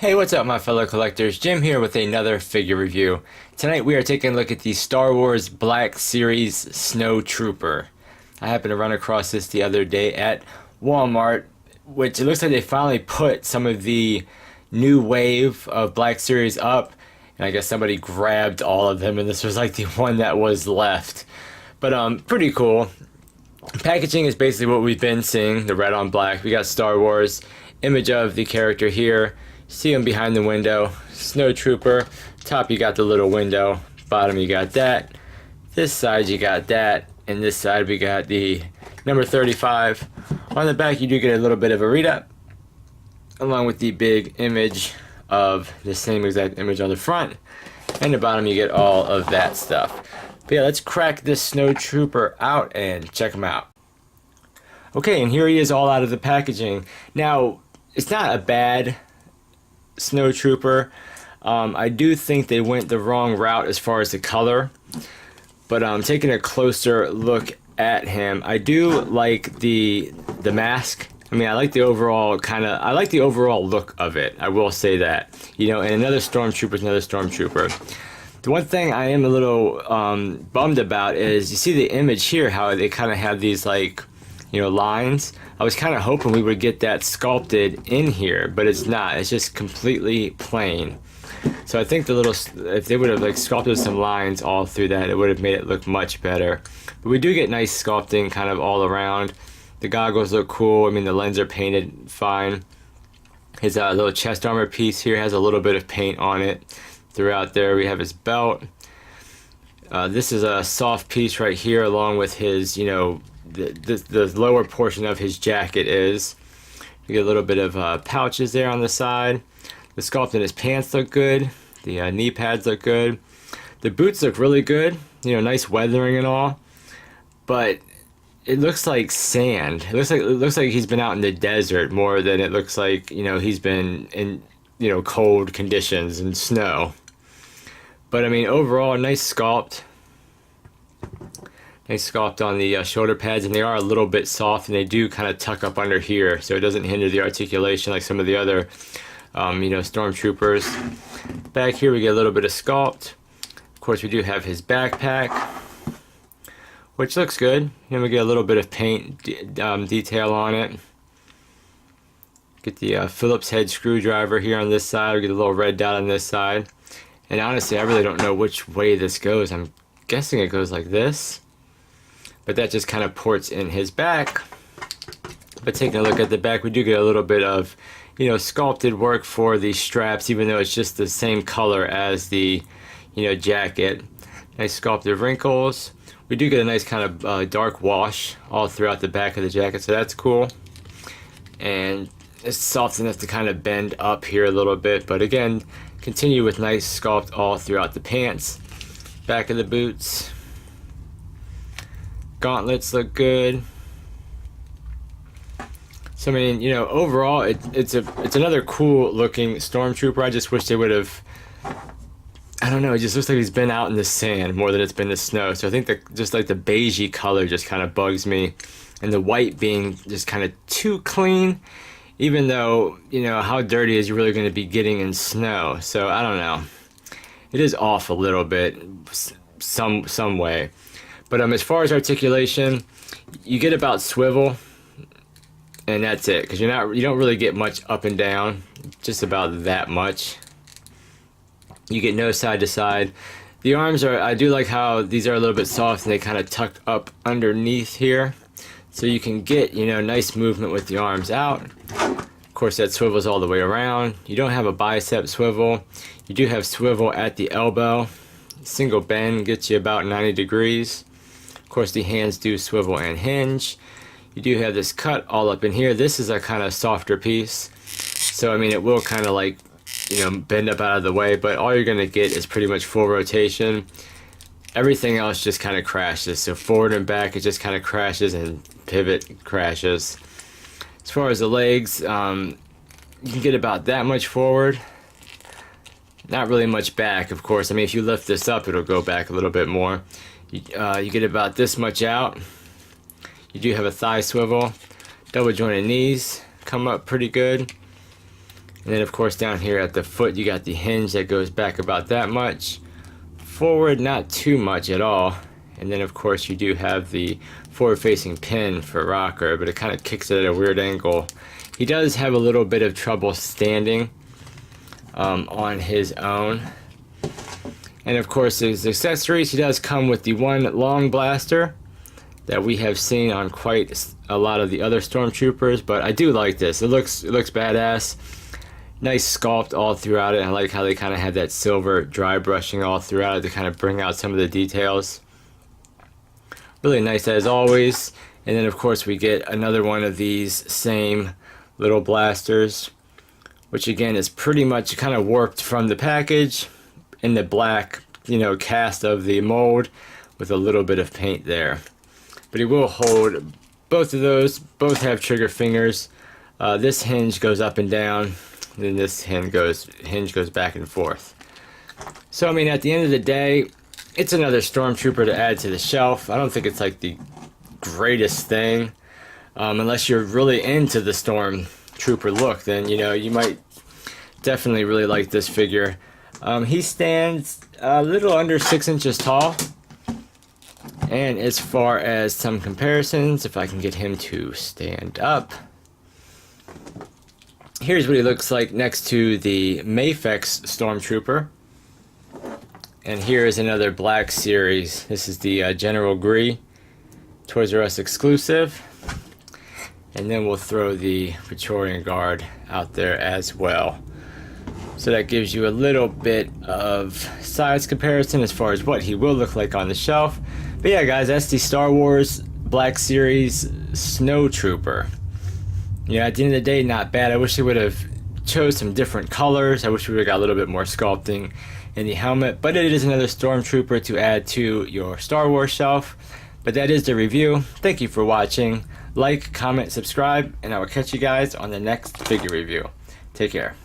Hey, what's up my fellow collectors? Jim here with another figure review. Tonight we are taking a look at the Star Wars Black Series Snowtrooper. I happened to run across this the other day at Walmart, which it looks like they finally put some of the new wave of Black Series up, and I guess somebody grabbed all of them and this was like the one that was left. But pretty cool. Packaging is basically what we've been seeing, the red on black. We got Star Wars, image of the character here. See him behind the window, Snowtrooper. Top you got the little window, bottom you got that. This side you got that, and this side we got the number 35. On the back you do get a little bit of a read-up, along with the big image of the same exact image on the front. And the bottom you get all of that stuff. But yeah, let's crack this Snowtrooper out and check him out. Okay, and here he is all out of the packaging. Now, it's not a bad Snowtrooper. I do think they went the wrong route as far as the color, but taking a closer look at him, I do like the mask. I mean, I like the overall look of it. I will say that, you know. And another Stormtrooper is another Stormtrooper. The one thing I am a little bummed about is you see the image here, how they kind of have these, like, you know, lines. I was kind of hoping we would get that sculpted in here, but it's not. It's just completely plain. So I think if they would have like sculpted some lines all through that, it would have made it look much better. But we do get nice sculpting kind of all around. The goggles look cool. I mean, the lenses are painted fine. His little chest armor piece here has a little bit of paint on it. Throughout there, we have his belt. This is a soft piece right here, along with his, you know, the lower portion of his jacket is. You get a little bit of pouches there on the side. The sculpt in his pants look good. The knee pads look good. The boots look really good. You know, nice weathering and all. But it looks like sand. It looks like he's been out in the desert more than it looks like, you know, he's been in, you know, cold conditions and snow. But I mean, overall, nice sculpt. Nice sculpt on the shoulder pads, and they are a little bit soft, and they do kind of tuck up under here, so it doesn't hinder the articulation like some of the other, you know, Stormtroopers. Back here we get a little bit of sculpt. Of course, we do have his backpack, which looks good. And we get a little bit of paint detail on it. Get the Phillips head screwdriver here on this side. We get a little red dot on this side. And honestly, I really don't know which way this goes. I'm guessing it goes like this. But that just kind of ports in his back. But taking a look at the back, we do get a little bit of, you know, sculpted work for the straps, even though it's just the same color as the, you know, jacket. Nice sculpted wrinkles. We do get a nice kind of dark wash all throughout the back of the jacket, so that's cool. And it's soft enough to kind of bend up here a little bit, but again, continue with nice sculpt all throughout the pants. Back of the boots. Gauntlets look good. So I mean, you know, overall it's another cool looking Stormtrooper. I just wish they would have, I don't know, it just looks like he's been out in the sand more than it's been the snow. So I think that just like the beigey color just kind of bugs me, and the white being just kind of too clean, even though, you know, how dirty is you really going to be getting in snow. So I don't know, it is off a little bit some way. But as far as articulation, you get about swivel, and that's it, because you don't really get much up and down, just about that much. You get no side to side. The arms are, I do like how these are a little bit soft and they kind of tuck up underneath here, so you can get, you know, nice movement with the arms out. Of course, that swivels all the way around. You don't have a bicep swivel. You do have swivel at the elbow. Single bend gets you about 90 degrees. Of course, the hands do swivel and hinge. You do have this cut all up in here. This is a kind of softer piece, so I mean, it will kind of like, you know, bend up out of the way, but all you're gonna get is pretty much full rotation. Everything else just kind of crashes. So forward and back, it just kind of crashes, and pivot crashes. As far as the legs, you can get about that much forward. Not really much back, of course. I mean, if you lift this up, it'll go back a little bit more. You get about this much out. You do have a thigh swivel. Double jointed knees come up pretty good. And then of course down here at the foot you got the hinge that goes back about that much. Forward not too much at all. And then of course you do have the forward facing pin for rocker, but it kind of kicks it at a weird angle. He does have a little bit of trouble standing on his own. And of course his accessories, he does come with the one long blaster that we have seen on quite a lot of the other Stormtroopers, but I do like this. It looks badass. Nice sculpt all throughout it. I like how they kind of have that silver dry brushing all throughout it to kind of bring out some of the details. Really nice as always. And then of course we get another one of these same little blasters, which again is pretty much kind of warped from the package in the black, you know, cast of the mold with a little bit of paint there. But he will hold both of those. Both have trigger fingers. This hinge goes up and down, and then this hinge goes back and forth. So I mean, at the end of the day, it's another Stormtrooper to add to the shelf. I don't think it's like the greatest thing, unless you're really into the Stormtrooper look. Then you know you might definitely really like this figure. He stands a little under 6 inches tall. And as far as some comparisons, if I can get him to stand up, here's what he looks like next to the Mafex Stormtrooper. And here is another Black Series. This is the General Gree Toys R Us exclusive. And then we'll throw the Praetorian Guard out there as well. So that gives you a little bit of size comparison as far as what he will look like on the shelf. But yeah, guys, that's the Star Wars Black Series Snowtrooper. You know, at the end of the day, not bad. I wish they would have chose some different colors. I wish we would have got a little bit more sculpting in the helmet. But it is another Stormtrooper to add to your Star Wars shelf. But that is the review. Thank you for watching. Like, comment, subscribe, and I will catch you guys on the next figure review. Take care.